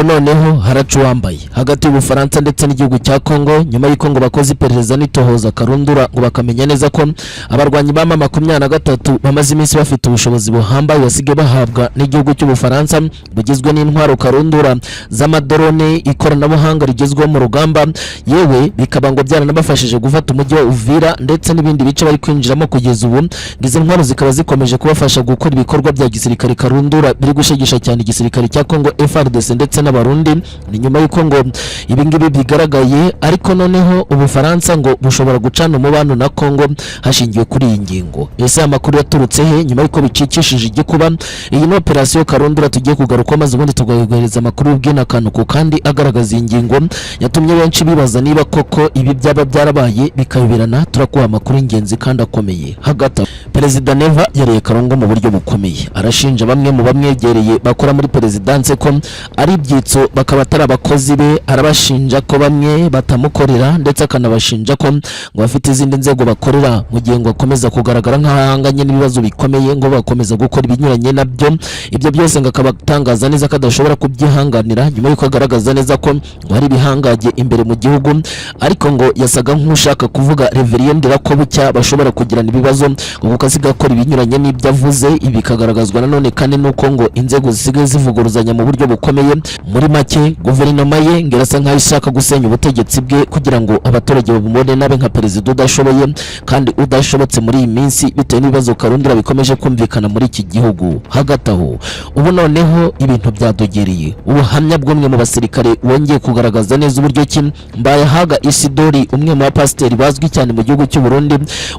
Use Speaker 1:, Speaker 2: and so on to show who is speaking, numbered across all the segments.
Speaker 1: noneho haracu wambaye hagati y'Ubufaransa ndetse n'igihugu cya Kongo nyuma y'uko ngo bakoze iperereza n'itohoza karundura ngo bakamenya neza ko abarwanyi ba M23 bamaze iminsi bafite ubushobozi buhambaye basige bahabwa n'igihugu cy'Ubufaransa bugizwe n'intwaro karundura z'amadrone ikoranabuhanga rigezweho mu rugamba, yewe bikaba ngo byaranabafashije gufata umujyi wa Uvira ndetse n'ibindi bice bari kwinjiramo kugeza ubu. Izi ntwaro zikaba zikomeje kubafasha gukora ibikorwa bya gisirikare karundura biri gushegesha cyane igisirikare cya Kongo FARDC ndetse n'abarundi. Ni nyuma y'uko ngo ibingibi bigaragaye, ariko noneho Ubufaransa ngo bushobora gucana umubano na Kongo hashingiwe kuri iyi ngingo. Ese amakuru yaturutse he nyuma y'uko bicikishije igikuba? Iyi ni operasiyo karundura tugiye kugaruka maze ubundi tugahereza amakuru y'ubwina kanuko kandi agaragaza iyi ngingo yatumye benshi bibaza niba koko ibi byaba byarabaye bikayoberana. Turakuha amakuru y'ingenzi kandi akomeye. Hagati Perezida Neva yareye Karongo mu buryo bukomeye, arashinja bamwe mu bamwegereye bakora muri perezidanse ko ari ibyitso bakaba atari abakozi be. Arabashinja ko bamwe batamukorera ndetse akanabashinja ko ngo bafite izindi nzego bakorera, mu gihe ngo akomeza kugaragara nk'ahanganye n'ibibazo bikomeye ngo bakomeza gukora ibinyuranye nabyo. Ibyo byose ngo akaba atangaza neza ko adashobora kubyihanganira nyuma y'uko agaragaza neza ko ngo hari ibihangaje imbere mu gihugu, ariko ngo yasaga nk'ushaka kuvuga reveriyendera ko bucya bashobora kugirana ibibazo kuko asiga akora ibinyuranye n'ibyo avuze. Ibi kagaragazwa nanone kandi nuko ngo inzego zisigaye zivuguruzanya mu buryo bukomeye. Muri make guverinoma ye ngerasa nkaho ishaka gusenya ubutegetsi bwe kugira ngo abaturage babumone nabe nka perezida udashoboye kandi udashobotse muri iyi minsi bitewe n'ibibazo karundura bikomeje kumvikana muri iki gihugu. Hagati aho ubu noneho ibintu byadogereye, ubuhamya bw'umwe mu basirikare wongeye kugaragaza neza uburyo ki Mbayahaga Isidori, umwe mu bapasiteri bazwi cyane mu gihugu cy'u Burundi,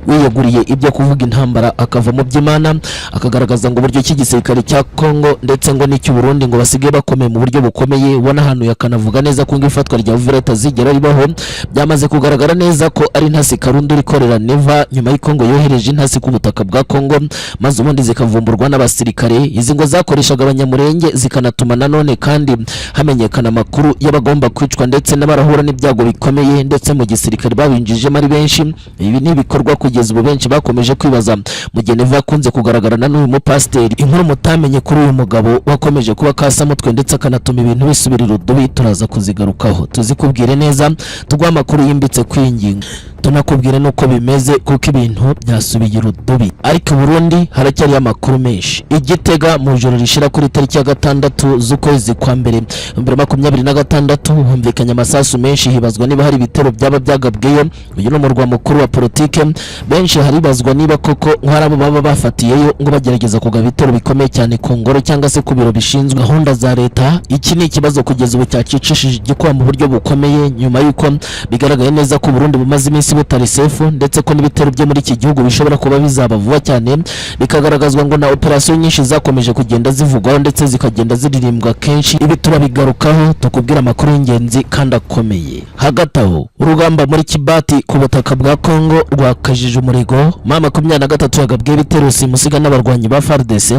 Speaker 1: wiyeguriye ibyo kuvuga intambara akava mu by'Imana, akagaragaza ngo uburyo cy'igisirikare cya Kongo ndetse ngo n'icy'u Burundi ngo basigaye bakomeye mu buryo bukomeye. Ubona hano yakanavuga neza ko ifatwa rya Uvira tazigera ribaho. Byamaze kugaragara neza ko ari intasi karundura ikorera Neva nyuma y'uko ngo yohereje intasi ku butaka bwa Kongo maze ubundi zikavumburwa n'abasirikare. Izi ngo zakoreshaga abanyamurenge zikanatuma nanone kandi hamenyekana amakuru y'abagomba kwicwa ndetse n'abarahura n'ibyago bikomeye ndetse mu gisirikare babinjijemo ari benshi. Ibi ni ibikorwa kugeza ubu benshi bakomeje kwibaza mu gihe Neva yakunze kugaragarana n'uyu mupasiteri. Inkuru mutamenye kuri uyu mugabo wakomeje kuba kasamutwe ndetse akanatuma ibintu bisubirira udubi, turaza kuzigarukaho tuzikubwire neza, tugwa amakuru yimbitse kwinginga tunakubwire nuko bimeze kuko ibintu byasubiye urudubi. Ariko Burundi haracyari amakuru menshi. Igitega mu joro rishira kuri tariki ya 6 z'ukwezi kwa mbere 2026 humvikanye amasasu menshi, hibazwa niba hari ibitero byaba byagabweyo. Uyu no murwa mukuru wa politike, benshi haribazwa niba koko nk'arabo baba bafatiyeyo ngo bagerageza kugaba ibitero bikomeye cyane ku ngoro cyangwa se ku biro bishinzwe gahunda za leta. Iki ni ikibazo kugeza ubu cyacicishije igikwa mu buryo bukomeye nyuma y'uko bigaragaye neza ko Burundi bumaze iminsi butari sefu ndetse ko n'ibitero byo muri iki gihugu bishobora kuba bizaba vuba cyane. Bikagaragazwa ngo na operasiyo nyinshi zakomeje kugenda zivugwaho ndetse zikagenda ziririmbwa kenshi. Ibi turabigarukaho tukubwira amakuru y'ingenzi kandi akomeye. Hagati aho urugamba muri Kibati ku butaka bwa Kongo rwakajije umurigo. M23 yagabwe ibitero simusiga n'abarwanyi ba FARDC.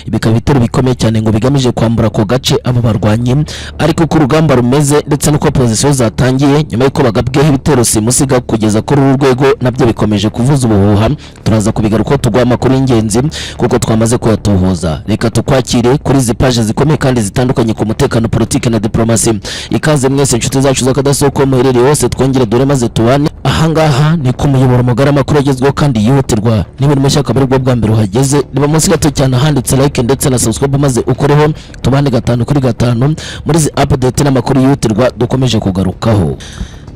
Speaker 1: Ibikaba ibitero bikomeye cyane ngo bigamije kwambura ko gace abo barwanyi, ariko ku rugamba rumeze ndetse nuko opposition zatangiye nyuma y'uko bagabweho ibitero simusiga kugeza kuri uru rwego nabyo bikomeje kuvuza ubuhuha. Turaza kubigaruka tugwa amakuru y'ingenzi kuko twamaze kuyatohoza. Reka tukwakire kuri izi page zikomeye kandi zitandukanye ku mutekano, politike na diplomasi. Ikaze mwese inshuti zacu z'akadasoko muherereye hose, twongere dore maze tubane. Ahangaha ni ku muyoboro mugari amakuru agezweho kandi yihutirwa. Niba uri mushaka bari bwo bwa mbere uhageze, niba munsi gato cyane handitse like ndetse na subscribe maze ukoreho tubane 5 kuri 5 muri izi update n'amakuru yihutirwa dukomeje kugarukaho.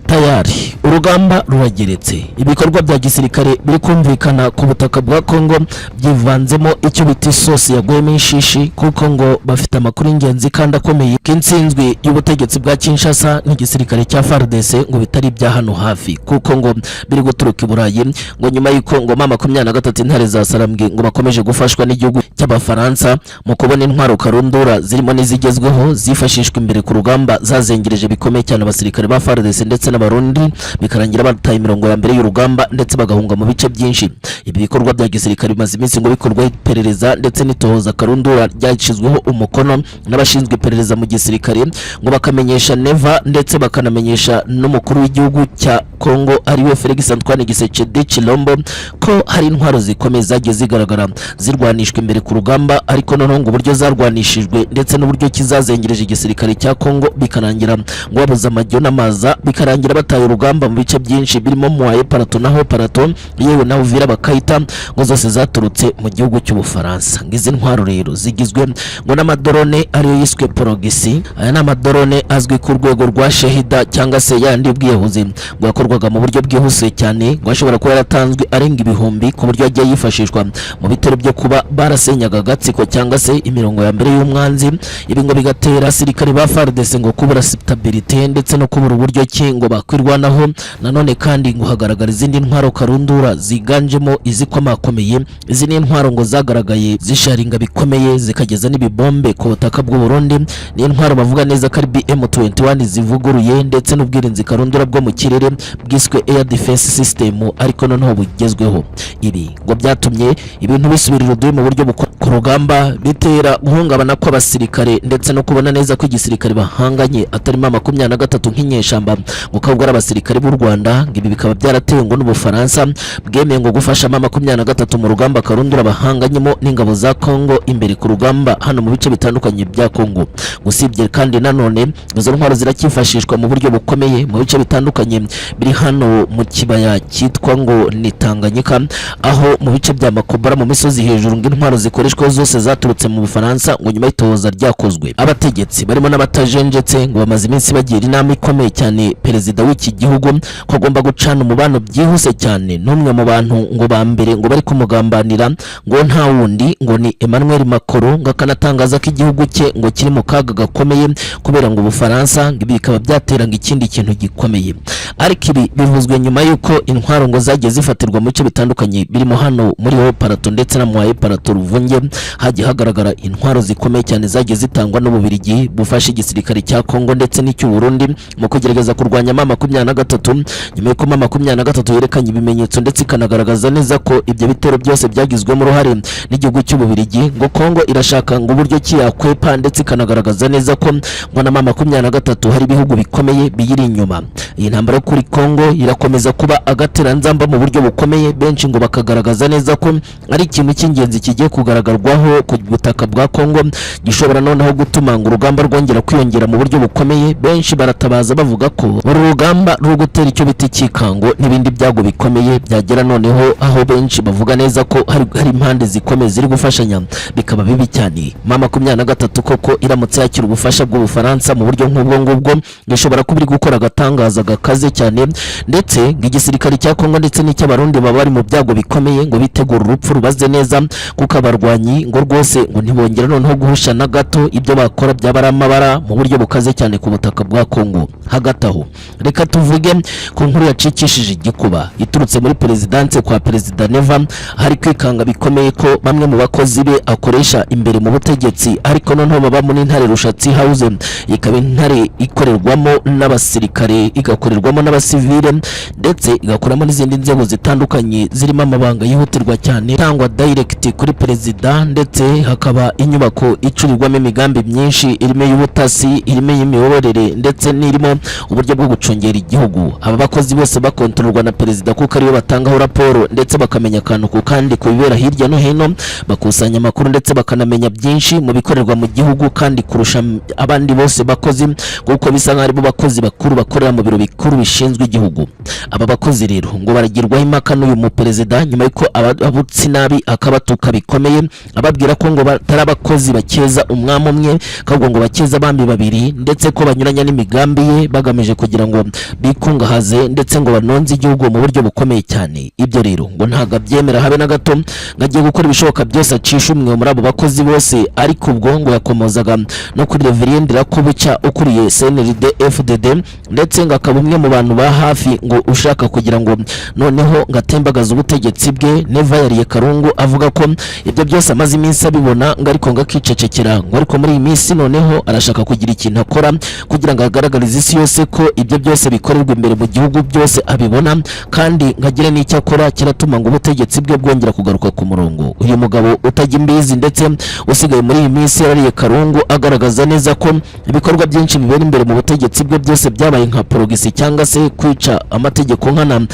Speaker 1: Tayari urugamba rurageretse, ibikorwa bya gisirikare biri kumvikana ku butaka bwa Kongo byivanzemo icyo biti sosi yagwemo inshishi, kuko ngo bafite amakuru y'ingenzi kandi akomeye k'insinzwe y'ubutegetsi bwa Kinshasa n'igisirikare cya FARDC ngo bitari bya hano hafi, kuko ngo biri guturuka i Burayi ngo nyuma y'uko ngo M23 intare za Sarambwe ngo bakomeje gufashwa n'igihugu cy'Abafaransa mu kubona intwaro karundura zirimo n'izigezweho zifashishwa imbere ku rugamba zazengereje bikomeye cyane abasirikare ba FARDC ndetse n'abarundi bikarangira bataye imirongo ya mbere y'urugamba ndetse bagahunga mu bice byinshi. Ibi bikorwa bya gisirikare bimaze iminsi ngo bikorwa iperereza ndetse n'itohoza karundura ryashyizweho umukono n'abashinzwe iperereza mu gisirikare ngo bakamenyesha Neva ndetse bakanamenyesha n'umukuru w'igihugu cya Kongo ariwe Felix Antoine Tshisekedi Tshilombo ko hari intwaro zikomeye zagiye zigaragara zirwanishwa imbere ku rugamba, ariko noneho ngo uburyo zarwanishijwe ndetse n'uburyo kizazengereje igisirikare cya Kongo bikarangira ngo babuza amajyo n'amaza, bikarangira bataye urugamba mu bice byinshi birimo Mwaye Parato naho Parato yewe na Uvira bakayita ngo zose zaturutse mu gihugu cy'Ubufaransa. Ngizi ntwaro rero zigizwe ngo n'amadrone ariyo yiswe Progisi. Aya n'amadrone azwi ku rwego rwa Shehida cyangwa se yandi bwiyahuzi ngo yakorwaga mu buryo bwihuse cyane, ngo ashobora kuba yaratanzwe arenga ibihumbi ku buryo yagiye yifashishwa mu bitero byo kuba barasenyaga agatsiko cyangwa se imirongo ya mbere y'umwanzi. Ibi ngo bigatera asirikare ba FARDC ngo kubura stabilité ndetse no kubura uburyo ki ngo bakwirwanaho. Nanone kandi ngo hagaragara izindi ntwaro karundura ziganjemo izikomakomeye. Izi ni intwaro ngo zagaragaye zisharinga bikomeye zikageza n'ibibombe ku butaka bw'u Burundi. Ni intwaro bavuga neza ko ari BM21 zivuguruye ndetse n'ubwirinzi karundura bwo mu kirere bwiswe Air Defense System, ariko noneho bugezweho. Ibi ngo byatumye ibintu bisubirira uduye mu buryo ku rugamba, bitera guhungabana kw'abasirikare ndetse no kubona neza ko igisirikare bahanganye atari ma 23 nk'inyeshamba ngo kabwo ari abasirikare b'u Rwanda. Ibi bikaba byaratewe ngo n'Ubufaransa bwemeye ngo gufasha ma 23 mu rugamba karundura bahanganyemo n'ingabo za Kongo imbere ku rugamba hano mu bice bitandukanye bya Kongo. Usibye kandi nanone izo ntwaro ziracyifashishwa mu buryo bukomeye mu bice bitandukanye biri hano mu kibaya cyitwa ngo ni Tanganyika, aho mu bice bya Makobara mu misozi hejuru ngo intwaro zikoreshwa zose zaturutse mu Bufaransa ngo nyuma y'itohoza ryakozwe. Abategetsi barimo n'abatajenjetse ngo bamaze iminsi bagira inama ikomeye cyane perezida w'iki gihugu ko agomba gucana umubano byihuse cyane n'umwe mu bantu ngo ba mbere ngo bari kumugambanira ngo nta wundi ngo ni Emmanuel Macron, ngo akanatangaza ko igihugu cye ngo kiri mu kaga gakomeye kubera ngo Ubufaransa ngo bikaba byateranga ikindi kintu gikomeye. Ariko ibi bivuzwe nyuma y'uko intwaro ngo zagiye zifatirwa mu bice bitandukanye birimo hano muri ho Parato ndetse na Mwaye Parato Ruvunge, hagiye hagaragara intwaro zikomeye cyane zagiye zitangwa n'Ububirigi bufasha igisirikare cya Kongo ndetse n'icy'u Burundi mu kugerageza kurwanya ma 23 nyuma y'uko ma 23 yerekanye ibimenyetso ndetse ikanagaragaza neza ko ibyo bitero byose byagizwemo uruhare n'igihugu cy'Ububirigi. Ngo Kongo irashaka ngo uburyo kiyakwepa ndetse ikanagaragaza neza ko ngo na ma 23 hari ibihugu bikomeye biyiri inyuma. Iyi ntambara kuri Kongo irakomeza kuba agateranzamba mu buryo bukomeye, benshi ngo bakagaragaza neza ko ari ikintu cy'ingenzi kigiye kugaragarwaho ku butaka bwa Kongo gishobora noneho gutuma ngo urugamba rwongera kwiyongera mu buryo bukomeye. Benshi baratabaza bavuga ko uru rugamba rwo gutera icyo biti kikango n'ibindi byago bikomeye byagera noneho aho benshi bavuga neza ko hari impande zikomeye ziri gufashanya bikaba bibi cyane. Ma 23 koko iramutse yakira ubufasha bw'Ubufaransa mu buryo nk'ubwo ngubwo gishobora kuba iri gukora agatangaza gakaze cyane, ndetse igisirikare cya Kongo ndetse n'icy'abarundi baba bari mu byago bikomeye ngo bitegura urupfu rubaze neza, kuko abarwanyi ngo rwose ngo ntibongera noneho guhusha na gato ibyo bakora byaba ari amabara mu buryo bukaze cyane ku butaka bwa Kongo. Hagati aho reka tuvuge ku nkuru yacikishije igikuba iturutse muri perezidanse kwa perezida Neva, hari kwikanga bikomeye ko bamwe mu bakozi be akoresha imbere mu butegetsi ariko noneho baba muri Ntare Rushatsi House, ikaba intare ikorerwamo n'abasirikare igakorerwamo n'abasivile ndetse igakoramo n'izindi nzego zitandukanye zirimo amabanga yihutirwa cyane tangwa direct kuri perezida, ndetse hakaba inyubako icurirwamo imigambi myinshi irimo y'ubutasi, irimo y'imiyoborere ndetse n'irimo uburyo bwo gucungera igihugu. Aba bakozi bose bakontororwa na perezida kuko ariyo batangaho raporo ndetse bakamenya akantu ku kandi ku bibera hirya no hino, bakusanya amakuru ndetse bakanamenya byinshi mu bikorerwa mu gihugu kandi kurusha abandi bose bakozi, kuko bisa nk'ari bo bakozi bakuru bakorera mu biro bikuru bishinzwe igihugu. Aba bakozi rero ngo baragirwaho impaka n'uyu mu perezida nyuma y'uko ababutsi nabi akabatuka bikomeye, ababwira ko ngo batari abakozi bakeza umwami umwe ahubwo ngo bakeza bambi babiri, ndetse ko banyuranya n'imigambi ye bagamije kugira ngo bikungahaze ndetse ngo banonze igihugu mu buryo bukomeye cyane. Ibyo rero ngo ntago abyemera habe na gato, ngagiye gukora ibishoboka byose acisha umwe muri abo bakozi bose, ariko ubwo ngo yakomozaga no kuri Reverend Rakobuca ukuriye CNRD FDD ndetse ngo akaba umwe mu bantu ba hafi ngo ushaka kugira ngo noneho ngatembagaza ubutegetsi bwe. Neva yariye Karungu avuga ko ibyo byose amaze iminsi abibona ngo ariko ngakicecekera, ngo ariko muri iyi minsi noneho arashaka kugira ikintu akora kugira ngo agaragarize isi yose ko ibyo byose byose bikorerwa imbere mu gihugu byose abibona kandi ngagira n'icyo akora kiratuma ngo ubutegetsi bwe bwongera kugaruka ku murongo. Uyu mugabo utajya imbizi ndetse usigaye muri iyi minsi yarariye karungu agaragaza neza ko ibikorwa byinshi bibera imbere mu butegetsi bwe byose byabaye nka porogisi cyangwa se kwica amategeko nkana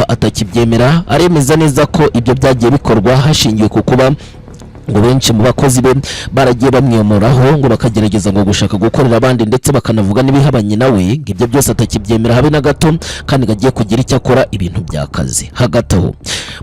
Speaker 1: atakibyemera. Aremeza neza ko ibyo byagiye bikorwa hashingiwe ku kuba ngo benshi mu bakozi be baragiye bamwiyomoraho ngo bakagerageza ngo gushaka gukorera abandi ndetse bakanavuga n'ibihabanye nawe, ibyo byose atakibyemera habe na gato kandi gagiye kugira icyo akora ibintu by'akazi. Hagati aho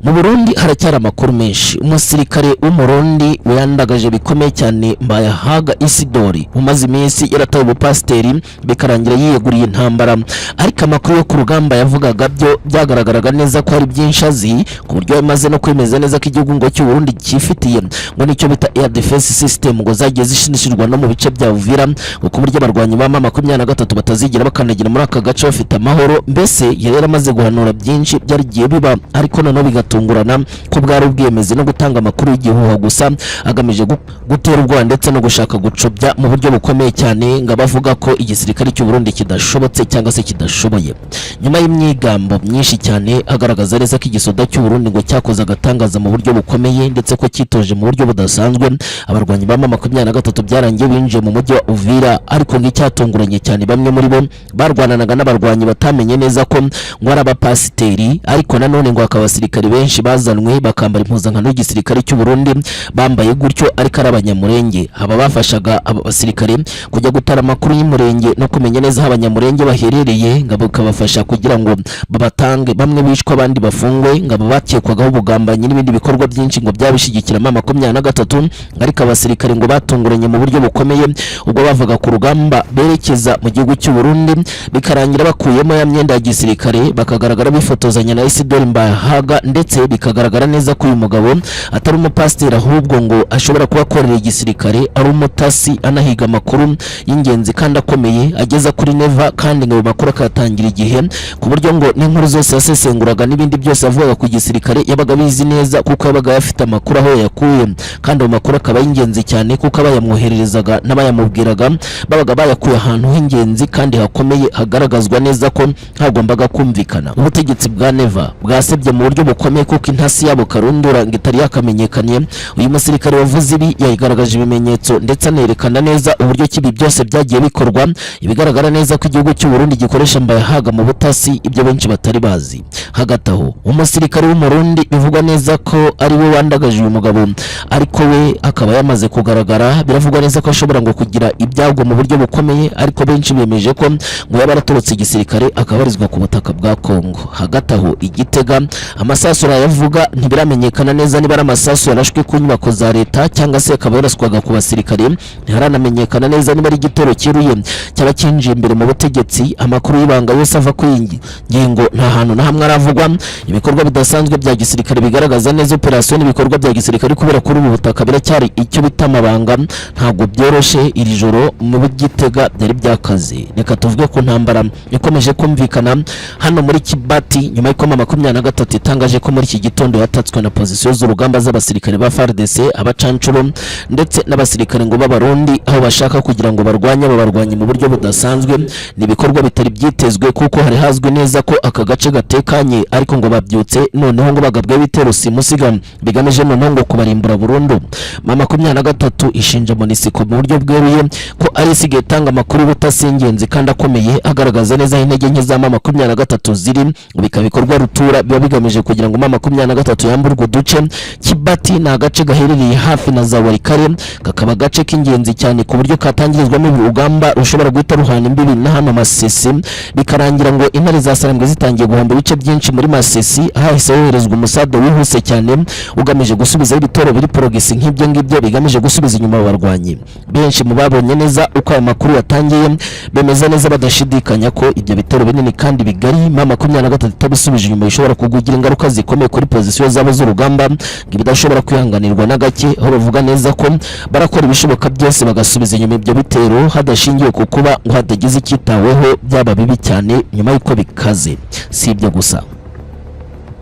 Speaker 1: mu Burundi haracyari amakuru menshi. Umusirikare w'umurundi wiyandagaje bikomeye cyane Mbayahaga Isidori umaze iminsi yaratawe ubupasiteri bikarangira yiyeguriye intambara, ariko amakuru yo ku rugamba yavugaga byo byagaragaraga neza ko hari byinshi azi ku buryo yamaze no kwemeza neza ko igihugu ngo cy'u Burundi cyifitiye ngo nicyo bita air defense system ngo zagiye zishinishirwa no mu bice bya Uvira ku buryo abarwanyi ba M23 batazigira bakanagira muri aka gace bafite amahoro. Mbese yari yaramaze guhanura byinshi byarigiye biba, ariko noneho bigatungurana ko bwari ubwiyemezi no gutanga amakuru y'igihuha gusa agamije gutera ubwoba ndetse no gushaka gucobya mu buryo bukomeye cyane ngo bavuga ko igisirikare cy'u Burundi kidashobotse cyangwa se kidashoboye. Nyuma y'imyigambo myinshi cyane agaragaza neza ko igisoda cy'u Burundi ngo cyakoze agatangaza mu buryo bukomeye ndetse ko cyitoje mu buryo budasanzwe. Abarwanyi ba M23 byarangiye binjiye mu mujyi wa Uvira, ariko nk'icyatunguranye cyane bamwe muri bo barwananaga n'abarwanyi batamenye neza ko ngo ari abapasiteri, ariko nanone ngo akabasirikari benshi bazanwe bakambara impuzankano y'igisirikare cy'u Burundi bambaye gutyo ariko ari abanyamurenge. Aba bafashaga abasirikare kujya gutara amakuru y'umurenge no kumenya neza aho abanyamurenge baherereye, ngo bakabafasha kugira ngo babatange bamwe bishwe abandi bafungwe, ngo bakekwagaho ubugambanyi n'ibindi bikorwa byinshi ngo byabishigikira M23, ariko abasirikare ngo batunguranye mu buryo bukomeye ubwo bavuga ku rugamba berekeza mu gihugu cy'u Burundi, bikarangira bakuyemo ya myenda ya gisirikare bakagaragara bifotozanya na Isidori Mbayahaga, ndetse bikagaragara neza ko uyu mugabo atari umupasiteri ahubwo ngo ashobora kuba akorera igisirikare, ari umutasi anahiga amakuru y'ingenzi kandi akomeye ageza kuri Neva, kandi ngo makuru akatangira igihe ku buryo ngo n'inkuru zose yasesenguraga n'ibindi byose avuga ku gisirikare yabaga bizi neza kuko yabaga afite amakuru aho yakuye, kandi ayo makuru akaba y'ingenzi cyane kuko abayamwohererezaga n'abayamubwiraga babaga bayakuye ahantu h'ingenzi kandi hakomeye hagaragazwa neza ko hagombaga kumvikana. Ubutegetsi bwa Neva bwasebye mu buryo bukomeye kuko intasi yabo Karundura ngo itari yakamenyekanye. Uyu musirikare wavuze ibi yayigaragaje ibimenyetso ndetse anerekana neza uburyo kibi byose byagiye bikorwa, ibigaragara neza ko igihugu cy'u Burundi gikoresha Mbayahaga mu butasi, ibyo benshi batari bazi. Hagati aho umusirikare w'umurundi bivugwa neza ko ari we wandagaje uyu mugabo, ariko we akaba yamaze kugaragara. Biravugwa neza ko ashobora ngo kugira ibyago mu buryo bukomeye, ariko benshi bemeje ko ngo yaba yaratorotse igisirikare akabarizwa ku butaka bwa Kongo. Hagati aho Igitega amasasu yavuga ntibiramenyekana neza niba ari amasasu yarashwe ku nyubako za leta cyangwa se akaba yaraswaga ku basirikare. Ntiharanamenyekana neza niba ari igitero kiruye cyaba kinjiye imbere mu butegetsi. Amakuru y'ibanga yose ava ku ngingo nta hantu na hamwe aravugwa. Ibikorwa bidasanzwe bya gisirikare bigaragaza neza operation n'ibikorwa bya gisirikare kubera kuri ubu butaka biracyari icyo bita amabanga, ntabwo byoroshe. Iri joro mu Gitega byari byakaze. Reka tuvuge ku ntambara ikomeje kumvikana hano muri Kibati nyuma y'uko M23 itangaje ko muri iki gitondo yatatswe na position z'urugamba z'abasirikare ba FARDC, abacancuro ndetse n'abasirikare ngo b'abarundi aho bashaka kugira ngo barwanye ababarwanye mu buryo budasanzwe. Ni ibikorwa bitari byitezwe kuko hari hazwi neza ko aka gace gatekanye, ariko ngo babyutse noneho ngo bagabwe bitero simusiga bigamije noneho ngo kubarimbura burundu. M23 ishinja MONUSCO mu buryo bweruye ko ari isigaye tanga amakuru y'ubutasingenzi kandi akomeye agaragaza neza intege nke za M23 ziri bikabikorwa rutura biba bigamije kugira ngo M23 yamburwe uduce. Kibati ni agace gaherereye hafi na za Warikare, kakaba agace k'ingenzi cyane ku buryo katangirizwamo urugamba rushobora guhita ruhana imbibi na hano Masisi, bikarangira ngo intare za Sarambwe zitangiye guhamba ibice byinshi muri Masisi. Hahise hoherezwa umusado wihuse cyane ugamije gusubiza ibitoro biri porogisi nk'ibyo ngibyo bigamije gusubiza inyuma abarwanyi. Benshi mu babonye neza uko aya makuru yatangiye bemeza neza badashidikanya ko ibyo bitero binini kandi bigari M23 itabisubije inyuma bishobora kugira ingaruka zikomeye kuri position zabo z'urugamba bidashobora kwihanganirwa na gake, aho bavuga neza ko barakora ibishoboka byose bagasubiza inyuma ibyo bitero hadashingiye ku kuba ngo hatagize icyitaweho byaba bibi cyane nyuma y'uko bikaze. Si ibyo gusa,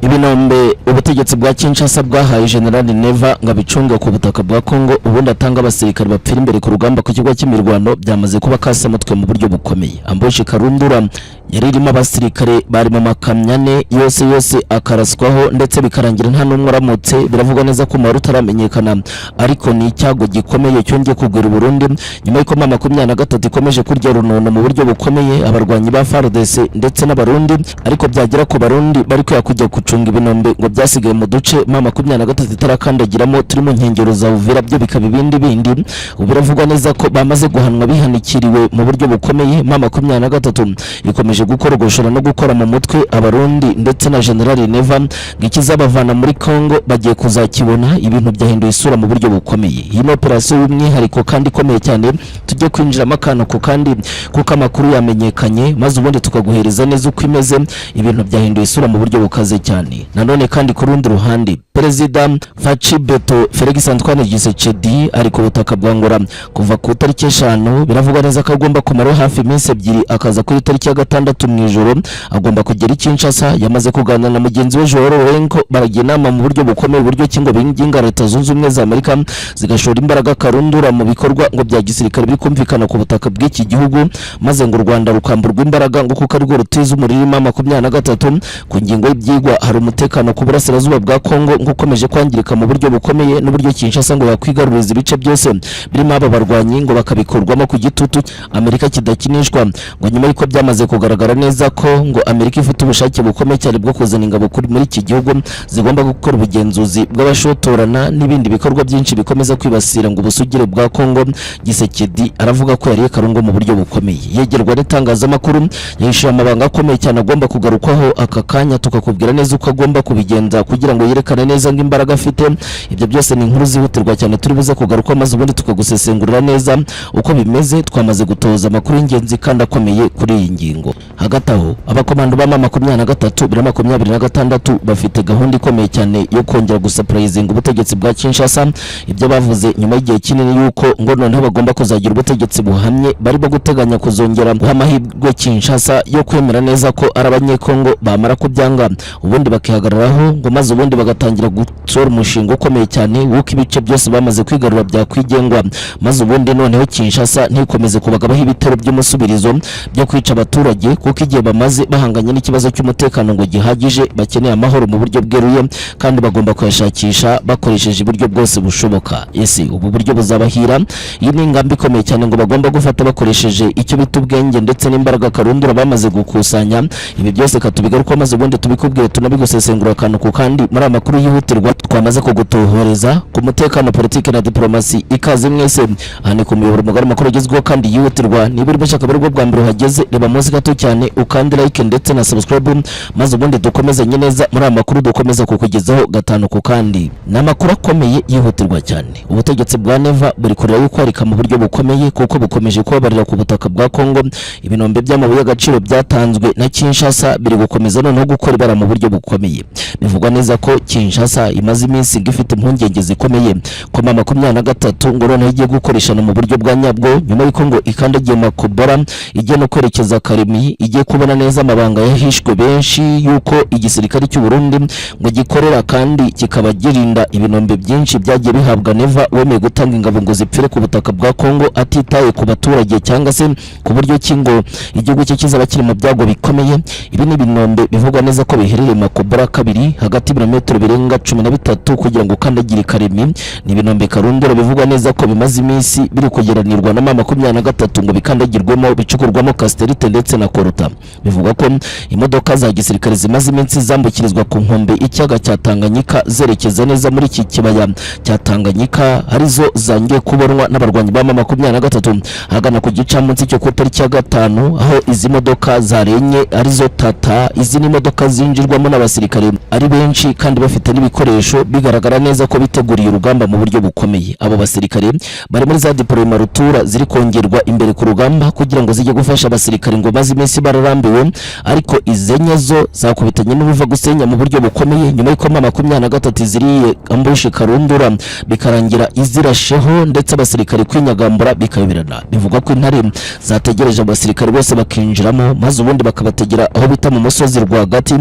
Speaker 1: ibinombe ubutegetsi bwa Kinshasa bwahaye General Neva ngo abicunge ku butaka bwa Kongo, ubundi atanga abasirikare bapfira imbere ku rugamba ku kigo cy'imirwano byamaze kuba kasamutwe mu buryo bukomeye. Ambushi Karundura yari irimo abasirikare bari mu makamyo ane yose akaraswaho ndetse bikarangira nta n'umwe uramutse. Biravugwa neza ko umubare utaramenyekana, ariko ni icyago gikomeye cyongeye kugwira Burundi nyuma y'uko M23 ikomeje kurya runono mu buryo bukomeye abarwanyi ba FARDC ndetse n'abarundi, ariko byagera ku barundi bari kujya gucunga ibinombe ngo byasigaye mu duce M23 itarakandagiramo turi mu nkengero za Uvira, byo bikaba ibindi bindi. Biravugwa neza ko bamaze guhanwa bihanikiriwe mu buryo bukomeye. M23 ikomeje gukorogoshora no gukora mu mutwe abarundi ndetse na General Neva ngikizabavana muri Congo bagiye kuzakibona. Ibintu byahinduye isura mu buryo bukomeye. Iyi ni operation y'umwihariko kandi ikomeye cyane, tujye kwinjiramo akantu ko kandi kuko amakuru yamenyekanye maze ubundi tukaguhereza neza uko imeze. Ibintu byahinduye isura mu buryo bukaze cyane. Nanone kandi ku rundi ruhande, Perezida Faci Beto Felix Antoine Tshisekedi ari ku butaka bwa Angola kuva ku tariki 5. Biravugwa neza ko agomba kumara hafi iminsi 2 akaza kuri tariki ya 6 mu ijoro agomba kugera Kinshasa. Yamaze kuganira na mugenzi we Joao Lourenco, baragiye inama mu buryo bukomeye uburyo kingo binginga Leta Zunze Ubumwe za Amerika zigashora imbaraga karundura mu bikorwa ngo bya gisirikare biri kumvikana ku butaka bw'iki gihugu, maze ngo u Rwanda rukamburwa imbaraga ngo kuko ari rwo rutiza umuriro M23. Ku ngingo y'ibyigwa hari umutekano ku burasirazuba bwa Kongo ngo ukomeje kwangirika mu buryo bukomeye, n'uburyo Kinshasa ngo yakwigaruriza ibice byose birimo aba barwanyi ngo bakabikorwamo ku gitutu Amerika kidakinishwa. Ngo nyuma y'uko byamaze kugaragara neza ko ngo Amerika ifite ubushake bukomeye cyane bwo kuzana ingabo muri iki gihugu zigomba gukora ubugenzuzi bw'abashotorana n'ibindi bikorwa byinshi bikomeza kwibasira ngo ubusugire bwa Kongo, Tshisekedi aravuga ko yari Karungu mu buryo bukomeye. Yegerwa n'itangazamakuru yishyuye amabanga akomeye cyane agomba kugarukwaho aka kanya tukakubwira neza uko agomba kubigenza kugira ngo yerekane neza ngo imbaraga afite. Ibyo byose ni inkuru zihutirwa cyane turi buze kugaruka maze ubundi tukagusesengurira neza uko bimeze. Twamaze gutoza amakuru y'ingenzi kandi akomeye kuri iyi ngingo. Hagati aho abakomando ba M23 bafite gahunda ikomeye cyane yo kongera gusapurayizinga ubutegetsi bwa Kinshasa. Ibyo bavuze nyuma y'igihe kinini yuko ngo noneho bagomba kuzagira ubutegetsi buhamye, bari guteganya kuzongera guha amahirwe Kinshasa yo kwemera neza ko ari abanyekongo bamara kubyanga ubundi bakihagararaho ngo maze ubundi bagatangira gutsora umushinga ukomeye cyane wuko ibice byose bamaze kwigarura bya kwigengwa, maze ubundi noneho Kinshasa ntikomeze kubagabaho ibitero by'umusubirizo byo kwica abaturage kuko igihe bamaze bahanganye n'ikibazo cy'umutekano ngo gihagije bakeneye amahoro mu buryo bweruye kandi bagomba kuyashakisha bakoresheje uburyo bwose bushoboka. Ese ubu buryo buzabahira? Iyi ni ingamba ikomeye cyane ngo bagomba gufata bakoresheje icyo bita ubwenge ndetse n'imbaraga karundura bamaze gukusanya. Ibi byose katubigaruka maze ubundi tubikubwire tunabigusesengura akantu ku kandi muri amakuru yihutirwa twamaze kugutohoreza ku mutekano, politiki na diplomasi. Ikaze mwese ahane ku muyoboro mugari makuru agezweho kandi yihutirwa. Niba uri bashaka bari bwa mbere uhageze reba munsi gato cyane ukandi like ndetse na subscribe maze ubundi dukomeze neza muri amakuru dukomeza kukugezaho gatanu ku kandi. N'amakuru akomeye yihutirwa cyane. Ubutegetsi bwa Neva buri kureba yuko arika mu buryo bukomeye kuko bukomeje kubabarira ku butaka bwa Kongo. Ibinombe by'amabuye y'agaciro byatanzwe na Kinshasa biri gukomeza noneho gukora ibara mu buryo bukomeye. Bivugwa neza ko Kinshasa imaze iminsi ifite impungenge zikomeye ko M23 ngo noneho igiye gukoreshana mu buryo bwa nyabwo nyuma y'uko ngo ikandagiye Makobora igiye no kwerekeza Karemi, igiye kubona neza amabanga yahishwe benshi yuko igisirikare cy'u Burundi ngo gikorera kandi kikaba girinda ibinombe byinshi byagiye bihabwa Neva wemeye gutanga ingabo ngo zipfire ku butaka bwa Kongo atitaye ku baturage cyangwa se ku buryo kingo igihugu cye kizaba kiri mu byago bikomeye. Ibi ni ibinombe bivugwa neza ko biherereye Makobora 2 hagati ibirometero birenga 13 kugira ngo kandagire Karemi. Ni ibinombe karundura bivugwa neza ko bimaze iminsi biri kugeranirwa na M23 ngo bikandagirwemo bicukurwamo Casterite ndetse na Korota. Bivugwa ko imodoka za gisirikare zimaze iminsi zambukirizwa ku nkombe ikiyaga cya Tanganyika zerekeza neza muri iki kibaya cya Tanganyika arizo zangiye kubonwa n'abarwanyi ba M23 hagana ku gicamunsi cyo ku tariki ya 5 aho izi modoka zarenye arizo Tata. Izi ni modoka zinjirwamo n'abasirikare ari benshi kandi bafite n'ibikoresho bigaragara neza ko biteguriye urugamba mu buryo bukomeye. Abo basirikare bari muri za diploma rutura ziri kongerwa imbere ku rugamba kugira ngo zijye gufasha abasirikare ngo maze iminsi bararambiwe, ariko izenye zo zakubitanye n'ubuva gusenya mu buryo bukomeye nyuma y'uko M23 ziriye ambushe karundura bikarangira izirasheho ndetse abasirikare kwinyagambura bikayobirana. Bivugwa ko intare zategereje abasirikare bose bakinjiramo maze ubundi bakabategera aho bita mu musozi rwagati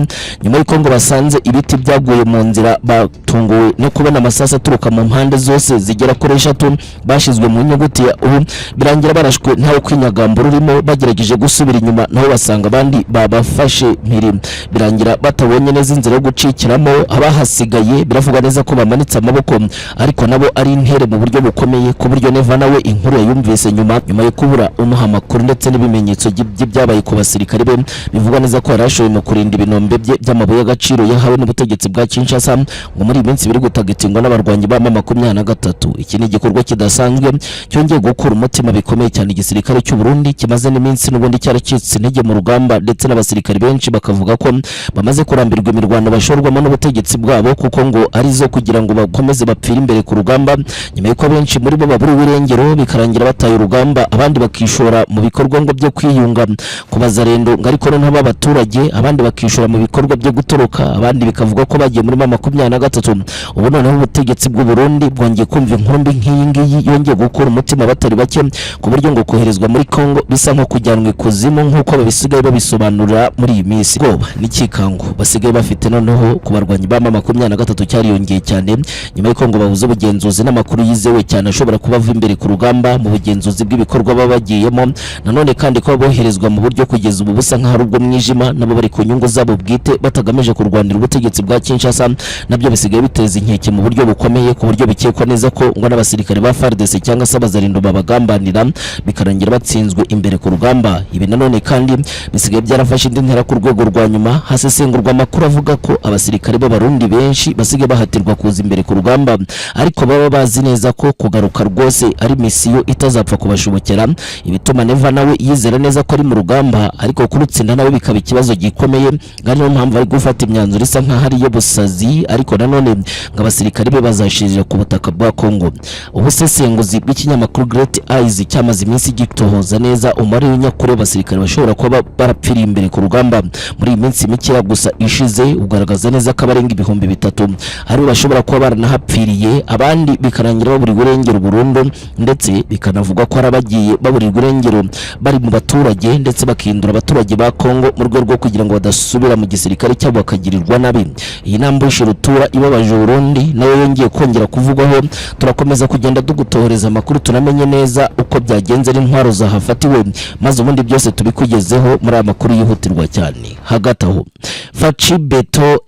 Speaker 1: nyuma y'uko ngo basanze ibiti byaguye mu nzira. Batunguwe no kubona amasasa aturuka mu mpande zose zigera kuri 3 bashizwe mu nyuguti ya U, birangira barashwe ntawe kwinyagambura urimo bagerageje gusubira inyuma naho basanga abandi babafashe mpiri birangira batabonye neza inzira yo gucikiramo. Abahasigaye biravugwa neza ko bamanitse amaboko ariko nabo ari intere mu buryo bukomeye ku buryo Neva nawe inkuru yumvise nyuma yo kubura umuha amakuru ndetse n'ibimenyetso by'ibyabaye ku basirikare be. Bivugwa neza ko yarashoye mu kurinda ibinombe bye by'amabuye y'agaciro yahawe n'ubutegetsi bwa Kinshasa ngo muri iminsi biri gutagitingwa n'abarwanyi ba M23. Iki ni igikorwa kidasanzwe cyongeye gukura umutima bikomeye cyane igisirikare cy'u Burundi kimaze n'iminsi n'ubundi cyaracitse intege mu rugamba, ndetse n'abasirikare benshi bakavuga ko bamaze kurambirwa imirwano bashorwamo n'ubutegetsi bwabo kuko ngo arizo kugira ngo bakomeze bapfira imbere ku rugamba, nyuma y'uko benshi muri bo babura irengero bikarangira bataye urugamba, abandi bakishora mu bikorwa ngo byo kwiyunga ku bazarendo ngo ariko noneho abaturage, abandi bakishora mu bikorwa byo gutoroka, abandi bikavuga ko bagiye muri M23. Ubu noneho ubutegetsi bw'u Burundi bwongeye kumva inkuru mbi nk'iyi ngiyi yongeye gukura umutima batari bake ku buryo ngo koherezwa muri Kongo bisa nko kujyanwa ikuzimu nk'uko babisigaye babisobanura muri iyi minsi. Ubwoba n'ikikango basigaye bafite noneho ku barwanyi ba M23 cyariyongeye cyane nyuma y'uko ngo babuze ubugenzuzi n'amakuru yizewe cyane ashobora kubava imbere ku rugamba mu bugenzuzi bw'ibikorwa baba bagiyemo. Nanone kandi ko boherezwa mu buryo kugeza ubu busa nk'aho ubwo mwijima nabo bari ku nyungu zabo bwite batagamije kurwanira ubutegetsi bwa Kinshasa, nabyo bisigaye biteza inkeke mu buryo bukomeye ku buryo bikekwa neza ko ngo n'abasirikare ba FARDC cyangwa se abazarindo babagambanira bikarangira batsinzwe imbere ku rugamba. Ibi nanone kandi bisigaye byarafashe indi ntera ku rwego rwa nyuma, hasesengurwa amakuru avuga ko abasirikare b'abarundi benshi basigaye bahatirwa kuza imbere ku rugamba ariko baba bazi neza ko kugaruka rwose ari misiyo itazapfa kubashobokera. Ibituma Neva nawe yizera neza ko ari mu rugamba ariko kurutsinda nawe bikaba ikibazo gikomeye, kandi niyo mpamvu ari gufata imyanzuro isa nk'aho ari iyo busazi, ariko nanone ngo abasirikare be bazashirira ku butaka bwa Kongo. Ubusesenguzi bw'ikinyamakuru Great Eyes cyamaze iminsi gitohoza neza umubare w'inyakuri w'abasirikare bashobora kuba barapfiriye imbere ku rugamba muri iyi minsi mike gusa ishize, ugaragaza neza ko abarenga 3,000 ari bashobora kuba baranahapfiriye, abandi bikarangira baburirwa irengero burundu, ndetse bikanavugwa ko arabagiye baburirwa irengero bari mu baturage ndetse bakindura abaturage ba Kongo mu rwego rwo kugira ngo badasubira mu gisirikare cyabo bakagirirwa nabi. Iyi nambushe rutura ibabaje Burundi nayo yongeye kongera kuvugwaho. Turakomeza kugenda dugutohereza amakuru tunamenye neza uko byagenze n'intwaro zahafatiwe, maze ubundi byose tubikugezeho muri amakuru yihutirwa cyane. Hagati aho Faci Beto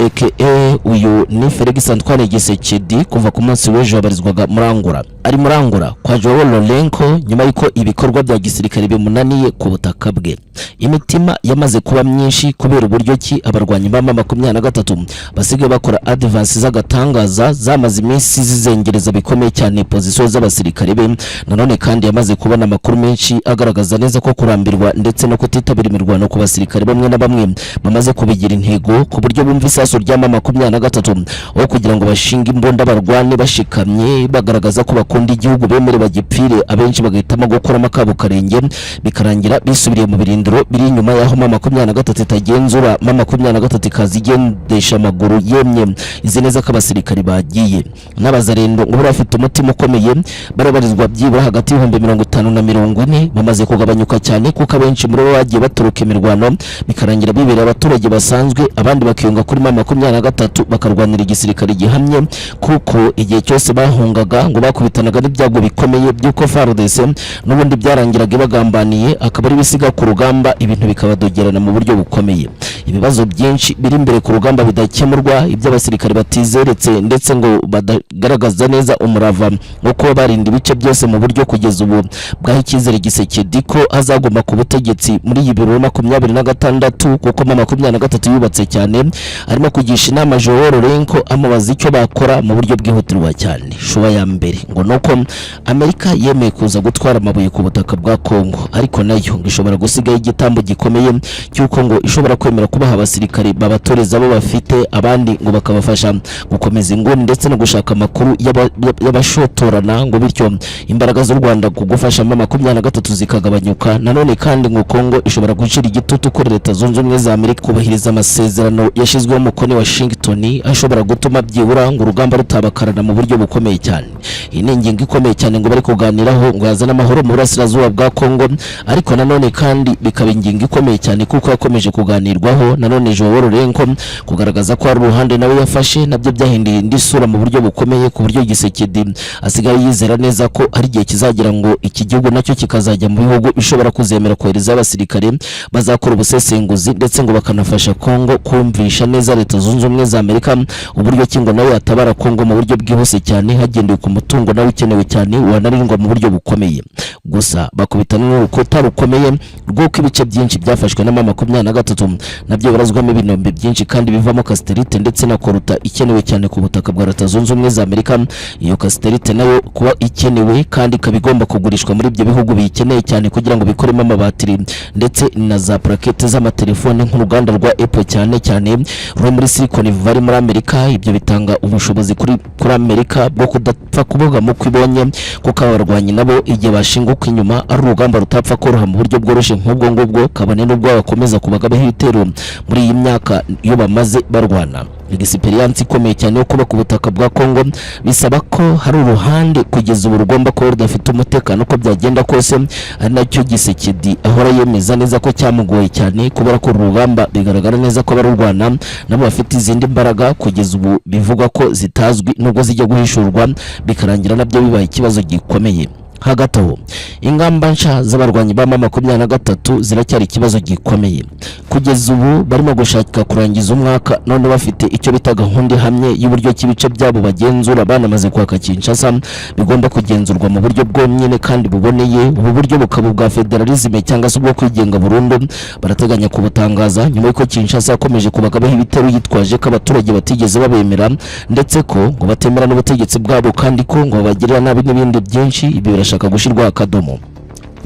Speaker 1: uyu ni Felix Antoine Gisekedi kuva ku munsi w'ejo yabarizwaga Murangura, ari Murangura kwa Joao Lourenco nyuma y'uko ibikorwa bya gisirikare bimunaniye ku butaka bwe. Imitima yamaze kuba myinshi kubera uburyo ki abarwanyi ba M23 basigaye bakora advance z'agatangaza zamaze iminsi zizengereza bikomeye cyane position z'abasirikare be. Nanone kandi yamaze kubona amakuru menshi agaragaza neza ko kurambirwa ndetse no kutitabira imirwano ku basirikare bamwe na bamwe bamaze kubigira intego ku buryo bumva isaso rya M23 aho kugira ngo bashinga imbunda barwane bashikamye bagaragaza ko bakunda igihugu bemere bagipfire, abenshi bagahitamo gukora amakabo karenge bikarangira bisubiriye mu birindiro biri inyuma yaho M23 itagenzura. M23 ikazigendesha amaguru yemye izi neza ko abasirikare bagiye n'abazarendo ngo bafite umutima ukomeye barabarizwa byibura hagati y'50 na 40 bamaze kugabanyuka cyane kuko abenshi muri bo bagiye baturuka imirwano bikarangira bibera abaturage basanzwe, abandi bakiyunga kuri M23 bakarwanira igisirikare gihamye kuko igihe cyose bahungaga ngo bakubitanaga n'ibyago bikomeye by'uko FARDC n'ubundi byarangiraga bagambaniye akaba ari bisiga ku rugamba, ibintu bikabadogerana mu buryo bukomeye. Ibibazo byinshi biri imbere ku rugamba bidakemurwa, ibyo abasirikare batizeretse ndetse ngo badagaragaza neza umurava uko barinda ibice byose mu buryo kugeza ubu bwaho icyizere Gisekedi ko azaguma ku butegetsi muri 2026 kuko M23 yubatse cyane. Arimo kugisha inama Joao Lourenco amubaza icyo bakora mu buryo bwihutirwa cyane. Shuba ya mbere ngo nuko Amerika yemeye kuza gutwara amabuye ku butaka bwa Kongo, ariko nayo ngo ishobora gusigaye igitambo gikomeye cyuko ngo ishobora kwemera kubaha abasirikare babatoreza abo bafite, abandi ngo bakabafasha gukomeza inguni ndetse no gushaka amakuru y'abashotorana ngo bityo imbaraga z'u Rwanda kugufasha M23 zikagabanyuka. Nanone kandi ngo Kongo ishobora gucira igitutu kuri Leta Zunze Ubumwe za Amerika kubahiriza amasezerano yashizweho umukono wa Washington ashobora gutuma byibura ngo urugamba rutabakarana mu buryo bukomeye cyane. Iyi ni ingingo ikomeye cyane ngo bari kuganiraho ngo yazana amahoro mu burasirazuba bwa Kongo, ariko nanone kandi bikaba ingingo ikomeye cyane kuko yakomeje kuganirwaho. Nanone Joao Lourenco kugaragaza ko ari uruhande nawe yafashe nabyo byahinduye indi sura mu buryo bukomeye, ku buryo Gisekedi asigaye yizera neza ko ari igihe kizagira ngo iki gihugu nacyo kikazajya mu bihugu bishobora kuzemera kohereza abasirikare bazakora ubusesenguzi ndetse ngo bakanafasha Kongo kumvisha neza Leta Zunze Ubumwe za Amerika uburyo kingo nawe yatabara Kongo mu buryo bwihuse cyane hagendewe ku mutungo nawe ukenewe cyane wanarindwa mu buryo bukomeye. Gusa bakubitana n'urukuta rukomeye rw'uko ibice byinshi byafashwe na M23 nabyo barazwamo ibinombe byinshi kandi bivamo kasiterite ndetse na koruta ikenewe cyane ku butaka bwa Leta Zunze Ubumwe za Amerika. Iyo kasiterite nayo kuba ikenewe kandi kabigomba kugurishwa muri ibyo bihugu bikeneye cyane kugira ngo bikoremo amabatiri ndetse na za plakete z'amatelefone nk'uruganda rwa Apple cyane ruri muri Silicon Valley muri Amerika. Ibyo bitanga ubushobozi kuri Amerika bwo kudapfa kuboga mu kwibonye kuko abarwanyi nabo igihe bashinguka inyuma ari urugamba rutapfa koroha mu buryo bworoshye nk'ubwo ngubwo, kabone n'ubwo bakomeza kubagabaho ibitero muri iyi myaka iyo bamaze barwana. Experience ikomeye cyane yo kuba ku butaka bwa Kongo bisaba ko hari uruhande kugeza ubu rugomba kuba rudafite umutekano uko byagenda kose, ari nacyo Gisekedi ahora yemeza neza ko cyamugoye cyane kubera ko urugamba bigaragara neza ko barurwana nabo bafite izindi mbaraga kugeza ubu bivugwa ko zitazwi nubwo zijya guhishurwa bikarangira nabyo bibaye ikibazo gikomeye. Hagati aho ingamba nsha z'abarwanyi ba M23 ziracyari ikibazo gikomeye. Kugeza ubu barimo gushaka kurangiza umwaka none bafite icyo bita gahunda hamwe y'uburyo kibice byabo bagenzura banamaze kwaka Kinshasa bigomba kugenzurwa mu buryo bwonyine kandi buboneye. Ubu buryo bukaba bwa federalisme cyangwa se bwo kwigenga burundu. Barateganya kubutangaza nyuma y'uko Kinshasa yakomeje kubagabaho ibitero yitwaje ko abaturage batigeze babemera ndetse ko ngo batemera n'ubutegetsi bwabo kandi ko ngo bagirira nabi n'ibindi byinshi. Ibi shaka gushirwa akadomo.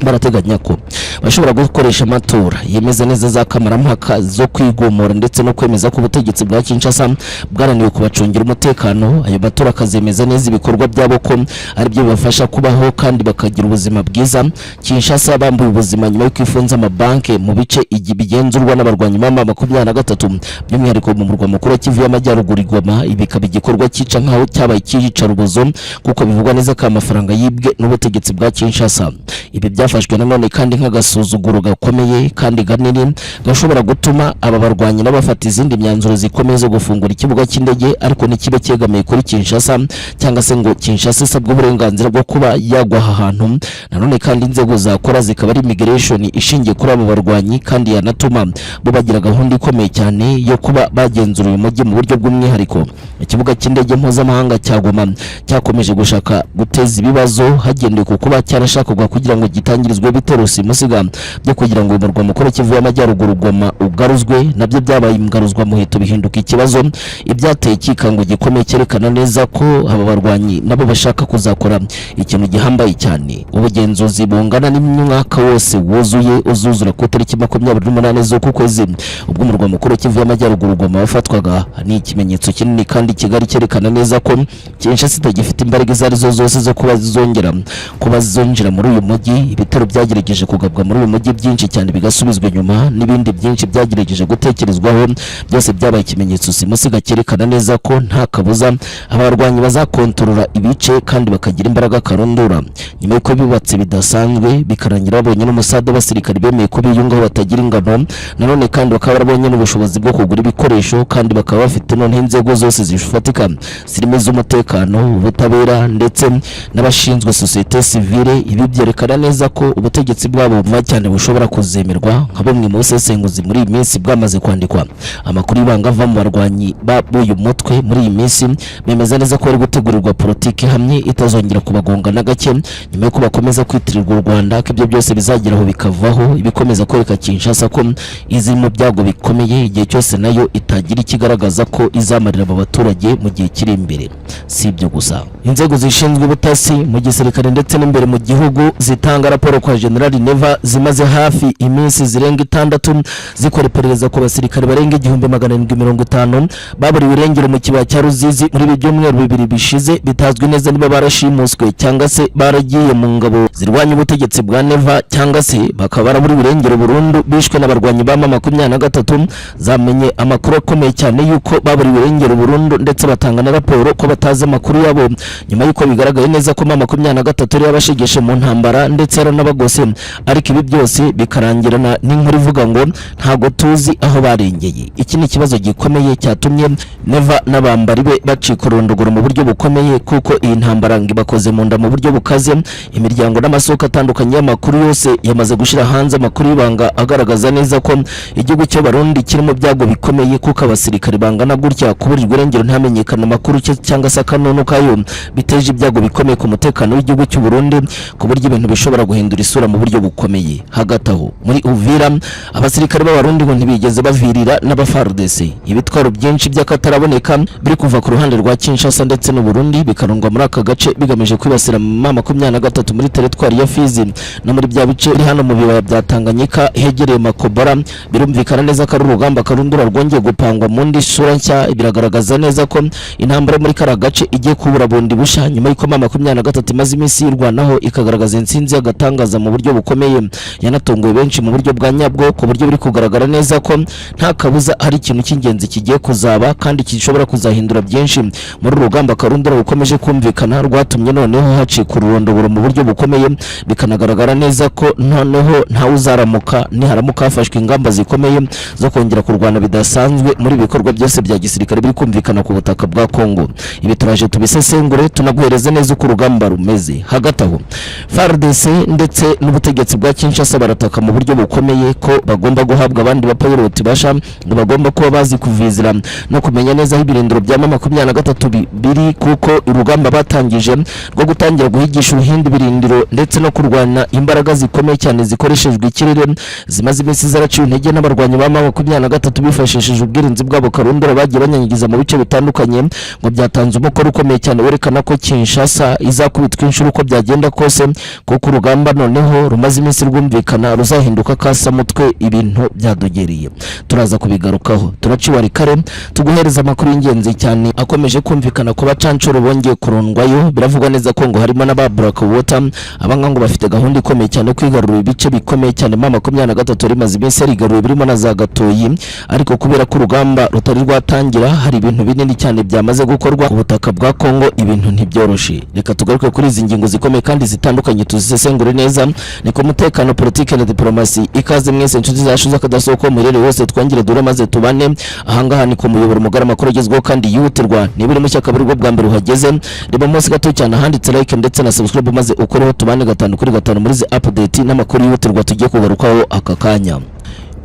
Speaker 1: Barateganya ko bashobora gukoresha amatora yemeza neza za kamarampaka zo kwigomora ndetse no kwemeza ko ubutegetsi bwa Kinshasa bwaraniwe kubacungira umutekano. Ayo matora akazemeza neza ibikorwa byabo ko ari byo bibafasha kubaho kandi bakagira ubuzima bwiza. Kinshasa bambuye ubuzima nyuma yo kwifunza amabanke mu bice bigenzurwa n'abarwanyi ba M23 by'umwihariko mu murwa mukuru Kivu y'Amajyaruguru Goma. Ibikaba igikorwa cyica nkaho cyabaye cyica rubozo kuko bivugwa neza ko amafaranga yibwe n'ubutegetsi bwa Kinshasa. Ibi byafashwe nanone kandi nk'agasuzuguro gakomeye kandi ganini gashobora gutuma aba barwanyi n'abafata izindi myanzuro zikomeye zo gufungura ikibuga cy'indege ariko n'ikibe cyegamiye kuri Kinshasa cyangwa se ngo Kinshasa isabwe uburenganzira bwo kuba yagwa aha hantu. Nanone kandi inzego zakora zikaba ari immigration ishingiye kuri abo barwanyi kandi yanatuma bo bagira gahunda ikomeye cyane yo kuba bagenzura uyu mujyi mu buryo bw'umwihariko. Ikibuga cy'indege mpuzamahanga cya Goma cyakomeje gushaka guteza ibibazo hagendewe ku kuba cyarashakwa kugira ngo gitangirizwe bitero simusiga byo kugira ngo umurwa mukuru Kivu y'Amajyaruguru Goma ugaruzwe nabyo byabaye imgaruzwa muhito bihinduka ikibazo. Ibyateye ikikango gikomeye cyerekana neza ko aba barwanyi nabo bashaka kuzakora ikintu gihambaye cyane. Ubugenzuzi bungana n'imyaka wose wuzuye uzuzura ku tariki 28 z'uku kwezi ubwo umurwa mukuru Kivu y'Amajyaruguru Goma wafatwaga. Ni ikimenyetso kinini kandi Kigali cyerekana neza ko Kinshasa itagifite imbaraga izarizo zose zo kuba zonjira muri uyu mujyi. Ibitero byagerageje kugabwa muri uyu mujyi byinshi cyane bigasubizwa inyuma n'ibindi byinshi byagerageje gutekerezwaho byose byabaye ikimenyetso simusiga cyerekana neza ko nta kabuza abarwanyi bazakontorora ibice kandi bakagira imbaraga karundura. Nyuma y'uko bibatse bidasanzwe bikarangira babonye n'umusade w'abasirikari bemeye ko biyungaho batagira ingano. Nanone kandi bakaba barabonye n'ubushobozi bwo kugura ibikoresho kandi bakaba bafite none inzego zose zifatika zirimo z'umutekano, ubutabera ndetse n'abashinzwe societe civile. Ibi byerekana neza ko ubutegetsi bwabo buma cyane bushobora kuzemerwa nka bamwe mu busesenguzi muri iyi minsi bwamaze kwandikwa. Amakuru y'ibanga ava mu barwanyi b'uyu mutwe muri iyi minsi bemeza neza ko bari gutegurirwa politiki hamwe itazongera kubagonga na gake nyuma y'uko bakomeza kwitirirwa u Rwanda ko ibyo byose bizageraho bikavaho. Ibikomeza kwereka Kinshasa ko izi mu byago bikomeye igihe cyose nayo itagira ikigaragaza ko izamarira aba baturage mu gihe kiri imbere. Si ibyo gusa, inzego zishinzwe ubutasi mu gisirikare ndetse n'imbere mu gihugu zitanga raporo kwa General Neva zimaze hafi iminsi zirenga 6 zikora iperereza ku basirikare barenga 1750 baburiwe irengero mu kibaya cya Ruzizi muri byumweru bibiri bishize, bitazwi neza niba barashimuswe cyangwa se baragiye mu ngabo zirwanya ubutegetsi bwa Neva cyangwa se bakaba baraburiwe irengero burundu bishwe n'abarwanyi ba M23. Zamenye amakuru akomeye cyane yuko baburiwe irengero burundu ndetse batanga na raporo ko batazi amakuru yabo, nyuma yuko bigaragaye neza ko M23 yari yabashigeshe mu ntambara ndetse yaranabagose, ariko ibi byose bikarangirana n'inkuru ivuga ngo ntago tuzi aho barengeye. Iki ni ikibazo gikomeye cyatumye Neva n'abambari be bacika urondogoro mu buryo bukomeye, kuko iyi ntambara ngibakoze mu nda mu buryo bukaze. Imiryango n'amasoko atandukanye y'amakuru yose yamaze gushira hanze amakuru y'ibanga agaragaza neza ko igihugu cyo Barundi kirimo byago bikomeye, kuko abasirikare bangana gutya kuburirwa irengero ntamenyekana amakuru cyangwa se akanono kayo biteje ibyago bikomeye ku mutekano w'igihugu cy'u Burundi, ku buryo ibintu bishobora guhindura isura mu buryo bukomeye. Hagati aho muri Uvira abasirikare b'Abarundi ngo ntibigeze bavirira n'aba-FARDC ibitwaro byinshi by'akataraboneka biri kuva ku ruhande rwa Kinshasa ndetse n'u Burundi bikarongwa muri aka gace bigamije kwibasira M23 muri teritwari ya Fizi no muri bya bice biri hano mu bibaya bya Tanganyika hegereye Makobara. Birumvikana neza ko ari urugamba Karundura rwongeye gupangwa mu ndi sura nshya. Biragaragaza neza ko intambara muri kara gace igiye kubura bundi busha nyuma y'uko M23 imaze iminsi irwanaho ikagaragaza intsinzi y'agatangaza mu buryo bukomeye, yanatunguye benshi mu buryo bwa nyabwo, ku buryo biri kugaragara neza ko nta kabuza hari ikintu cy'ingenzi kigiye kuzaba kandi kishobora kuzahindura byinshi muri rugamba Karundura rukomeje kumvikana, rwatumye noneho hacika ururondogoro mu buryo bukomeye. Bikanagaragara neza ko noneho nta uzaramuka niharamuka hafashwe ingamba zikomeye zo kongera kurwana bidasanzwe muri bikorwa byose bya gisirikare biri kumvikana ku butaka bwa Kongo. Ibi turaje tubisesengure tunaguhereza neza uko urugamba rumeze. Hagati aho FARDC ndetse n'ubutegetsi bwa Kinshasa barataka mu buryo bukomeye ko bagomba guhabwa abandi bapiloti basha, ngo bagomba kuba bazi kuvizira no kumenya neza aho ibirindiro bya M23 biri, kuko urugamba batangije rwo gutangira guhigisha uruhindi birindiro ndetse no kurwana imbaraga zikomeye cyane zikoreshejwe ikirere zimaze iminsi zaraciye intege n'abarwanyi ba M23 bifashishije ubwirinzi bwabo Karundura bagiye banyanyigiza mu bice bitandukanye, ngo byatanze umukoro ukomeye cyane werekana ko Kinshasa izakubitwa inshuro uko byagenda kose, kuko urugamba noneho rumaze iminsi rwumvikana ruzahinduka kasa mutwe ibintu byadogereye. Turaza kubigarukaho turaciwari kare tuguhereza amakuru y'ingenzi cyane akomeje kumvikana ko bacancuro bongeye kurundwayo. Biravugwa neza ko ngo harimo n'aba Black Water abanga ngo bafite gahunda ikomeye cyane kwigarurira ibice bikomeye cyane M23 rimaze iminsi rigaruye birimo na za Gatoyi, ariko kubera ko urugamba rutari rwatangira hari ibintu binini cyane byamaze gukorwa ku butaka bwa Kongo. Ibintu ntibyoroshe, reka tugaruke kuri izi ngingo zikomeye kandi zitandukanye tuzisesengure neza. Ni ku mutekano, politike na diplomasi. Ikaze mwese inshuti zacu z'akadasoko muherere wose twongere dure maze tubane. Ahangaha ni ku muyoboro mugara makuru agezweho kandi yihutirwa. Niba uri mu cyaka bwo bwa mbere uhageze reba munsi gato cyane handitse like ndetse na subscribe maze ukoreho tubane 5 kuri 5 muri zi update n'amakuru yihutirwa tugiye kugarukaho aka kanya.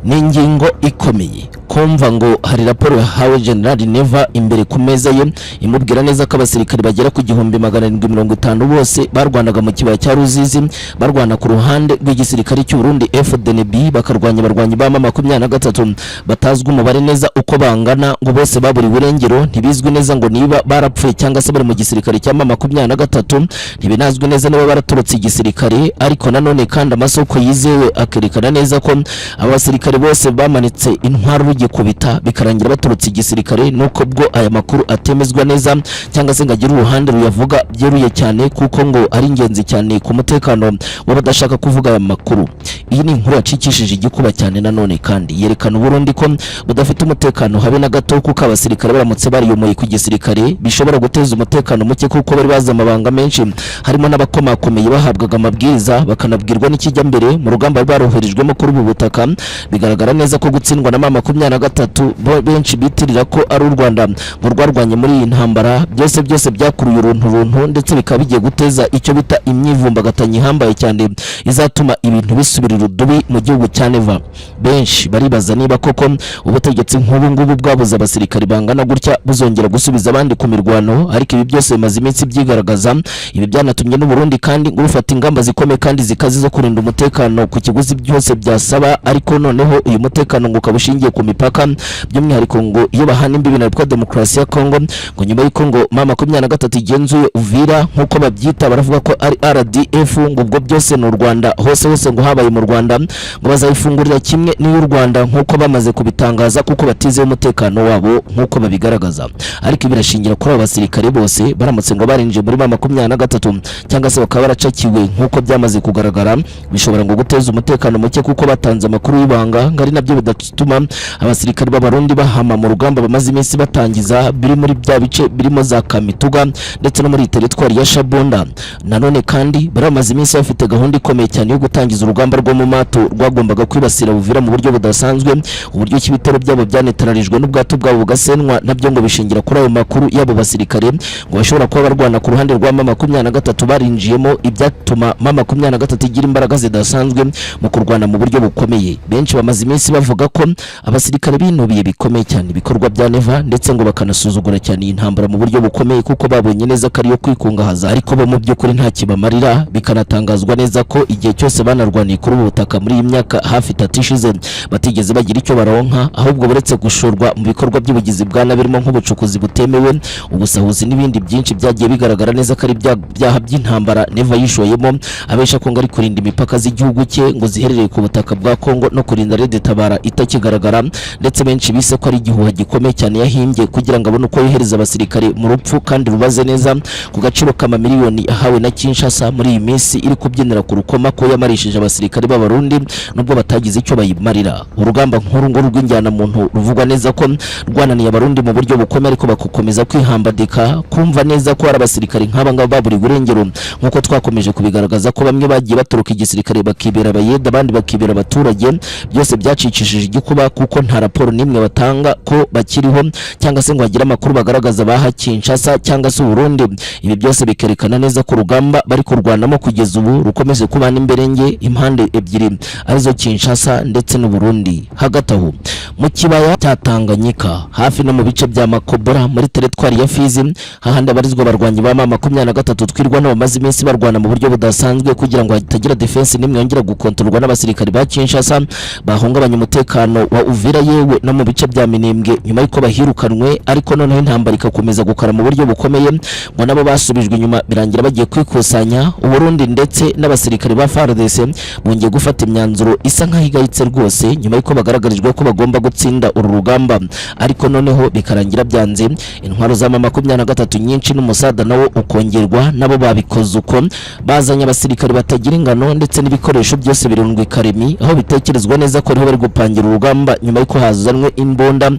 Speaker 1: Ni ingingo ikomeye kumva ngo hari raporo yahawe General Neva imbere ku meza ye imubwira neza ko abasirikare bagera ku 1750 bose barwanaga mu kibaya cya Ruzizi, barwana ku ruhande rw'igisirikare cy'u Burundi FDNB, bakarwanya abarwanyi ba M23 batazwi umubare neza uko bangana, ngo bose baburiwe irengero. Ntibizwi neza ngo niba barapfuye cyangwa se bari mu gisirikare cya M23, ntibinazwi neza niba baraturutse igisirikare, ariko nanone kandi amasoko yizewe akerekana neza ko abasirikare bose bamanitse intwaro gikubita bikarangira baturutse igisirikare, nuko bwo aya makuru atemezwa neza cyangwa se ngagira uruhande ruyavuga byeruye cyane, kuko ngo ari ingenzi cyane ku mutekano w'abadashaka kuvuga aya makuru. Iyi ni inkuru yacikishije igikuba cyane nanone kandi yerekana Burundi ko budafite umutekano habe na gato, kuko abasirikare baramutse bariyomoye ku gisirikare bishobora guteza umutekano muke, kuko bari baza amabanga menshi harimo n'abakomakomeye bahabwaga amabwiriza bakanabwirwa n'ikijya mbere mu rugamba baroherejwemo kuri ubu butaka. Bigaragara neza ko gutsindwa na M23 benshi bitirira ko ari u Rwanda ngo rwarwanye muri iyi ntambara, byose byakuruye uruntu ndetse bikaba bigiye guteza icyo bita imyivumbagatanyi ihambaye cyane izatuma ibintu bisubirira udubi mu gihugu cya Neva. Benshi baribaza niba koko ubutegetsi nk'ubu ngubu bwabuze abasirikari bangana gutya buzongera gusubiza abandi ku mirwano, ariko ibi byose bimaze iminsi byigaragaza. Ibi byanatumye n'u Burundi kandi ngo rufata ingamba zikomeye kandi zikazi zo kurinda umutekano ku kiguzi byose byasaba, ariko noneho noneho uyu mutekano ngo ukabushingiye ku mipaka by'umwihariko ngo iyo bahana imbibi na Repubulika Demokarasi ya Kongo ngo nyuma y'uko ngo M23 igenzuye Uvira nk'uko babyita baravuga ko ari RDF ngo ubwo byose n'u Rwanda hose ngo habaye mu Rwanda ngo bazayifungurira kimwe n'u Rwanda nk'uko bamaze kubitangaza kuko batize umutekano wabo nk'uko babigaragaza ariko birashingira kuri abasirikare bose baramutse ngo barinje muri M23 cyangwa se bakaba baracakiwe nk'uko byamaze kugaragara bishobora ngo guteza umutekano muke kuko batanze amakuru y'ibanga ngari nabyo bidatuma abasirikare b'abarundi bahama mu rugamba bamaze iminsi batangiza biri muri bya bice birimo za Kamituga ndetse no muri teritwari ya Shabunda. Nanone kandi baramaze iminsi bafite gahunda ikomeye cyane yo gutangiza urugamba rwo mu mato rwagombaga kwibasira Uvira mu buryo budasanzwe uburyo cy'ibitero byabo byanetararijwe n'ubwato bwabo bugasenwa nabyo ngo bishingira kuri ayo makuru yabo basirikare ngo bashobora kuba barwana ku ruhande rwa M23 barinjiyemo ibyatuma M23 igira imbaraga zidasanzwe mu kurwana mu buryo bukomeye. Benshi bamaze iminsi bavuga ko abasirikare binubiye bikomeye cyane ibikorwa bya Neva ndetse ngo bakanasuzugura cyane intambara mu buryo bukomeye kuko babonye neza ko ariyo kwikungahaza ariko bo mu by'ukuri nta kibamarira bikanatangazwa neza ko igihe cyose banarwaniye kuri ubu butaka muri iyi myaka hafi 3 ishize batigeze bagira icyo baronka ahubwo buretse gushorwa mu bikorwa by'ubugizi bwa nabi birimo nk'ubucukuzi butemewe ubusahuzi n'ibindi byinshi byagiye bigaragara neza ko ari byaha by'intambara Neva yishoyemo abesha ko ngari kurinda imipaka z'igihugu cye ngo ziherereye ku butaka bwa Kongo no kurinda Red Tabara itakigaragara ndetse benshi bise ko ari igihuha gikomeye cyane yahimbye kugira ngo abone uko yohereza abasirikare mu rupfu kandi rubaze neza ku gaciro k'amamiliyoni ahawe na Kinshasa muri iyi minsi iri kubyinira ku rukoma ko yamarishije abasirikare b'abarundi nubwo batagize icyo bayimarira. Urugamba nkuru ngo rw'injyana muntu ruvugwa neza ko rwananiye abarundi mu buryo bukomeye ariko bakukomeza kwihambadika kumva neza ko ari abasirikare nk'aba ngaba baburi burengero nk'uko twakomeje kubigaragaza ko bamwe bagiye baturuka igisirikare bakibera abayeda abandi bakibera abaturage byose byacicishije igikuba kuko nta raporo nimwe batanga ko bakiriho cyangwa se ngo hagira amakuru bagaragaza baha Kinshasa cyangwa se Burundi. Ibi byose bikerekana neza ko rugamba bari kurwanamo kugeza ubu rukomeze kubana imberenge impande ebyiri arizo Kinshasa ndetse n'u Burundi. Hagati aho mu kibaya cya Tanganyika hafi no mu bice bya Makobora muri teritwari ya Fizi hahandi abarizwa barwanyi ba M23 twirwa no bamaze iminsi barwana mu buryo budasanzwe kugira ngo hatagira defense nimwe yongera gukontorwa n'abasirikari ba Kinshasa bahungabanya umutekano wa Uvira yewe no mu bice bya Minembwe nyuma y'uko bahirukanwe ariko noneho intambara ikakomeza gukara mu buryo bukomeye ngo nabo basubijwe inyuma birangira bagiye kwikusanya Uburundi ndetse n'abasirikari ba FARDC bongeye gufata imyanzuro isa nk'ahigayitse rwose nyuma y'uko bagaragarijwe ko bagomba gutsinda uru rugamba ariko noneho bikarangira byanze intwaro za M23 nyinshi n'umusada nawo ukongerwa nabo babikoze uko bazanye abasirikari batagira ingano ndetse n'ibikoresho byose birundwe Karemi aho bitekerezwa neza ko ariho bari gupangira urugamba nyuma y'uko hazanwe imbunda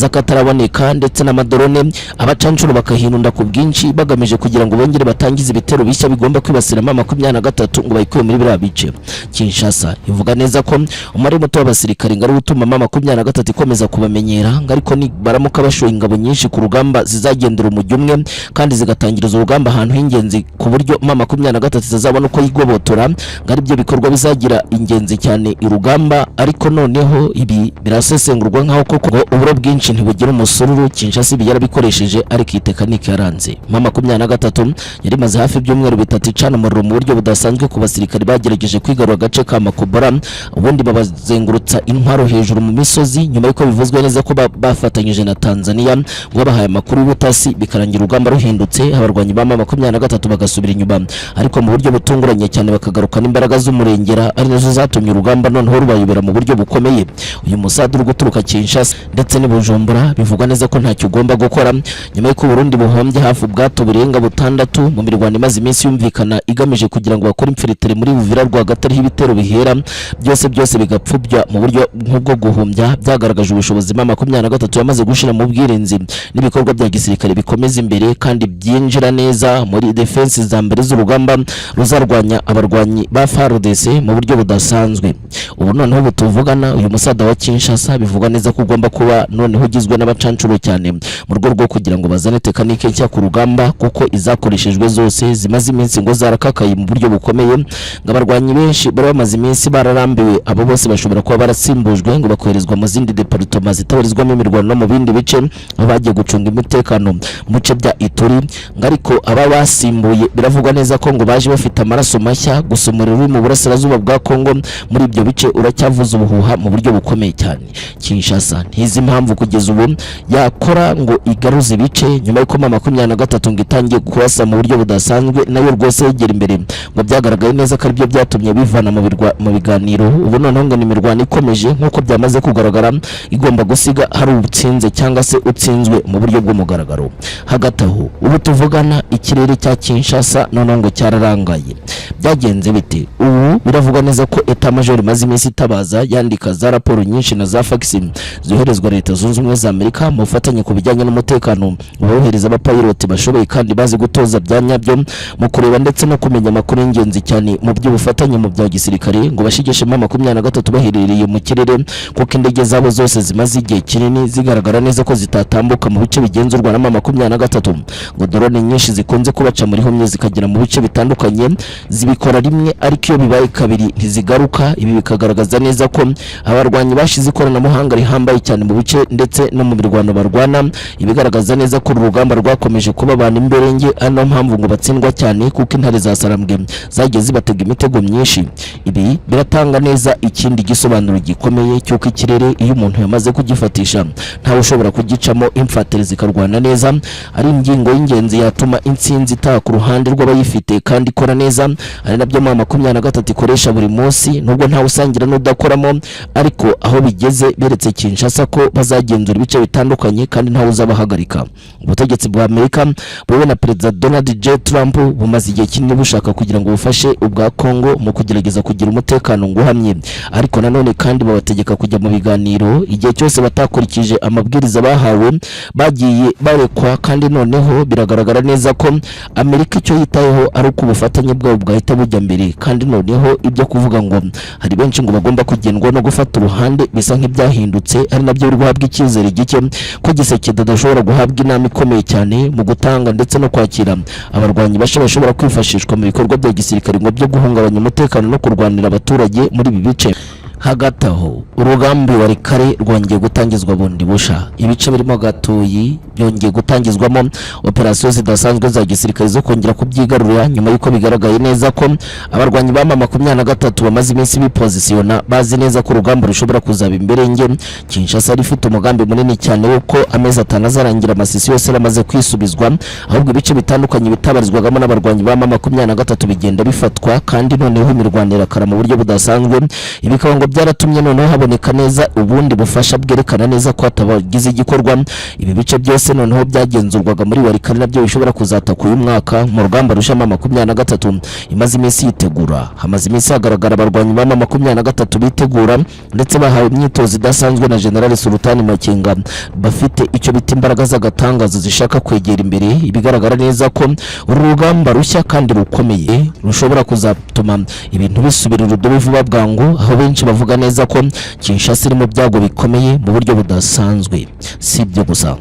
Speaker 1: zakataraboneka ndetse n'amadorone abacancuro bakahinunda ku bwinshi bagamije kugira ngo bongere batangize ibitero bishya bigomba kwibasira M23 ngo bayikuye muri biriya bice. Kinshasa ivuga neza ko umare muto w'abasirikari ngari utuma M23 ikomeza kubamenyera ariko ni baramuka bashoye ingabo nyinshi ku rugamba zizagendera umujyi umwe kandi zigatangiriza urugamba ahantu h'ingenzi ku buryo M23 zazabona uko yigobotora ngari byo bikorwa bizagira ingenzi cyane irugamba ariko noneho ibi birasesengurwa nkaho koko uburo bwinshi ntibugira umusururu. Kinshasa byara bikoresheje ariko itekanike yaranze M23 yari maze hafi by'umweru bitatu icana umuriro mu buryo budasanzwe ku basirikari bagerageje kwigarura agace ka Makobora ubundi babazengurutsa intwaro hejuru mu misozi nyuma y'uko bivuzwe neza ko bafatanyije na Tanzania ngo bahaye amakuru y'ubutasi bikarangira urugamba ruhindutse abarwanyi ba M23 bagasubira inyuma ariko mu buryo butunguranye cyane bakagaruka n'imbaraga z'umurengera ari nazo zatumye urugamba noneho rubayobera mu buryo bukomeye. Uyu musada uri guturuka Kinshasa ndetse n'Ibujumbura bivugwa neza ko ntacyo ugomba gukora nyuma y'uko Burundi buhombye hafi ubwato burenga 6 mu mirwano imaze iminsi yumvikana igamije kugira ngo bakore imfiritere muri Uvira rwagatari ibitero bihera byose bigapfubya mu buryo nk'ubwo guhumbya byagaragaje ubushobozi M23 yamaze gushira mu bwirinzi n'ibikorwa bya gisirikare bikomeza imbere kandi byinjira neza muri defense za mbere z'urugamba ruzarwanya abarwanyi ba FARDC mu buryo budasanzwe. Ubu noneho butuvugana uyu musada wa Kinshasa bivuga neza ko ugomba kuba noneho ugizwe n'abacancuro cyane mu rwego rwo kugira ngo bazane tekanike nshya ku rugamba kuko izakoreshejwe zose zimaze iminsi ngo zarakakaye mu buryo bukomeye ngabarwanyi benshi bari bamaze iminsi bararambiwe abo bose bashobora kuba barasimbujwe ngo bakoherezwa mu zindi departement zitabarizwamo imirwano no mu bindi bice bagiye gucunga umutekano mu bice bya Ituri ngariko aba basimbuye biravugwa neza ko ngo baje bafite amaraso mashya gusa umuriro mu burasirazuba bwa Kongo muri ibyo bice uracyavuza ubuhuha mu buryo bukomeye cyane. Kinshasa ntizi impamvu kugeza ubu yakora ngo igaruze ibice nyuma y'uko M23 ngo itangiye kurasa mu buryo budasanzwe nayo rwose yegera imbere, ngo byagaragaye neza ko aribyo byatumye bivana mu biganiro. Ubu noneho ngo ni imirwano ikomeje nk'uko byamaze kugaragara, igomba gusiga hari ubutsinze cyangwa se utsinzwe mu buryo bw'umugaragaro. Hagati aho ubu tuvugana ikirere cya Kinshasa noneho ngo cyararangaye. Byagenze bite? Ubu biravuga neza ko Etat Major imaze iminsi itabaza yandika za raporo nyinshi na za fax zoherezwa Leta Zunze Ubumwe za Amerika mu bufatanye ku bijyanye n'umutekano, bohereza abapiloti bashoboye kandi bazi gutoza bya nyabyo mu kureba ndetse no kumenya amakuru y'ingenzi cyane mu by'ubufatanye mu bya gisirikare, ngo bashigishe M23 baherereye mu kirere kuko indege zabo zose zimaze igihe kinini zigaragara neza ko zitatambuka mu bice bigenzurwa na M23, ngo drone nyinshi zikunze kubaca muri homye zikagera mu bice bitandukanye, zibikora rimwe ariko iyo bibaye kabiri ntizigaruka. Ibi bikagaragaza neza ko abarwanyi bashize ikoranabuhanga rihambaye cyane mu bice ndetse no mu mirwano barwana. Ibigaragaza neza ko urugamba rwakomeje kuba abantu imberenge, ano mpamvu ngo batsindwa cyane kuko intare za Sarambwe zagiye zibatega imitego myinshi. Ibi biratanga neza ikindi gisobanuro gikomeye cy'uko ikirere iyo umuntu yamaze kugifatisha ntawe ushobora kugicamo imfatire zikarwana neza, ari ingingo y'ingenzi yatuma intsinzi itaha ku ruhande rw'abayifite kandi ikora neza. Ari nabyo M23 ikoresha buri munsi, nubwo ntawe usangira n'udakoramo, ariko aho bigeze beretse Kinshasa ko bazagenzura ibice bitandukanye kandi ntawe uzabahagarika. Ubutegetsi bwa Amerika buriwe na Perezida Donald J. Trump bumaze igihe kinini bushaka kugira ngo bufashe ubwa Kongo mu kugerageza kugira umutekano ngo uhamye, ariko nanone kandi babategeka kujya mu biganiro igihe cyose batakurikije amabwiriza bahawe bagiye barekwa. Kandi noneho biragaragara neza ko Amerika icyo yitayeho ari uko ubufatanye bwabo bwahita bujya mbere, kandi noneho ibyo kuvuga ngo hari benshi ngo bagomba kugendwa no gufata uruhande bisa nk'ibyahindutse, ari nabyo biri guhabwa icyizere gike ko Gisekedi adashobora guhabwa inama ikomeye cyane mu gutanga ndetse no kwakira abarwanyi bashobora kwifashishwa mu bikorwa bya gisirikare ngo byo guhungabanya umutekano no kurwanira abaturage muri ibi bice. Hagati aho urugambi wa Rikare rwongeye gutangizwa bundi busha. Ibice birimo Gatoyi byongeye gutangizwamo operasiyo zidasanzwe za gisirikare zo kongera kubyigarurira nyuma y'uko bigaragaye neza ko abarwanyi ba M23 bamaze iminsi bipozisiyona bazi neza ko urugamba rushobora kuzaba imberenge. Kinshasa rifite umugambi munini cyane wuko amezi 5 azarangira amasisi yose ramaze kwisubizwa, ahubwo ibice bitandukanye bitabarizwagamo n'abarwanyi ba M23 bigenda bifatwa kandi noneho imirwanire akara mu buryo budasanzwe. Ibikaba byaratumye noneho haboneka neza ubundi bufasha bwerekana neza ko atabagize igikorwa. Ibi bice byose noneho byagenzurwaga muri Warikare nabyo bishobora kuzataka uyu mwaka mu rugamba rusha M23 imaze iminsi yitegura. Hamaze iminsi hagaragara abarwanyi ba M23 bitegura ndetse bahawe imyitozo idasanzwe na General Sultani Makenga, bafite icyo bita imbaraga z'agatangazo zishaka kwegera imbere. Ibigaragara neza ko uru rugamba rushya kandi rukomeye rushobora kuzatuma ibintu bisubira urudobo vuba bwangu, aho benshi bavuga neza ko Kinshasa iri mu byago bikomeye mu buryo budasanzwe. Si ibyo gusa.